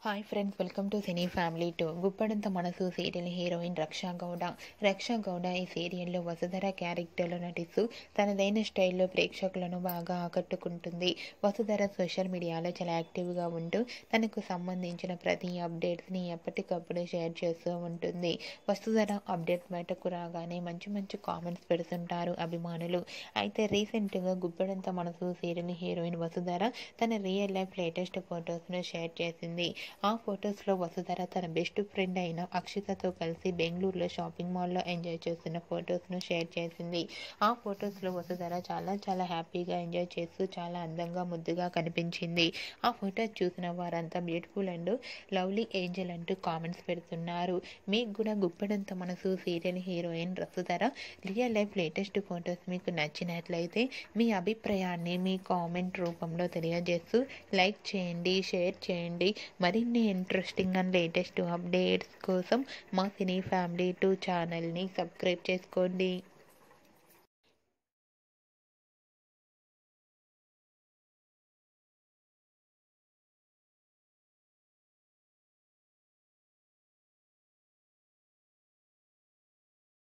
Hi friends, welcome to cine family two. Guppedantha Manasu serial heroine Raksha Gowda. Raksha Gowda ఈ సీరియల్లో వసుధర క్యారెక్టర్లో నటిస్తూ తనదైన స్టైల్లో ప్రేక్షకులను బాగా ఆకట్టుకుంటుంది. వసుధర సోషల్ మీడియాలో చాలా యాక్టివ్గా ఉంటూ తనకు సంబంధించిన ప్రతి అప్డేట్స్ని ఎప్పటికప్పుడు షేర్ చేస్తూ ఉంటుంది. వసుధర అప్డేట్ బయటకు రాగానే మంచి మంచి కామెంట్స్ పెడుతుంటారు అభిమానులు. అయితే రీసెంట్గా గుప్పడంత మనసు సీరియల్ హీరోయిన్ వసుధర తన రియల్ లైఫ్ లేటెస్ట్ ఫొటోస్ను షేర్ చేసింది. ఆ ఫొటోస్లో వసుధర తన బెస్ట్ ఫ్రెండ్ అయిన అక్షితతో కలిసి బెంగళూరులో షాపింగ్ మాల్లో ఎంజాయ్ చేస్తున్న ఫొటోస్ను షేర్ చేసింది. ఆ ఫొటోస్లో వసుధర చాలా హ్యాపీగా ఎంజాయ్ చేస్తూ చాలా అందంగా ముద్దుగా కనిపించింది. ఆ ఫొటోస్ చూసిన వారంతా బ్యూటిఫుల్ అండ్ లవ్లీ ఏంజల్ అంటూ కామెంట్స్ పెడుతున్నారు. మీకు కూడా Guppedantha Manasu serial heroine Vasudhara real life latest photos మీకు నచ్చినట్లయితే మీ అభిప్రాయాన్ని మీ కామెంట్ రూపంలో తెలియజేస్తూ లైక్ చేయండి, షేర్ చేయండి. మరిన్ని ఇంట్రెస్టింగ్ అండ్ లేటెస్ట్ అప్డేట్స్ కోసం మా సినీ ఫ్యామిలీ 2 ఛానల్ని సబ్స్క్రైబ్ చేసుకోండి.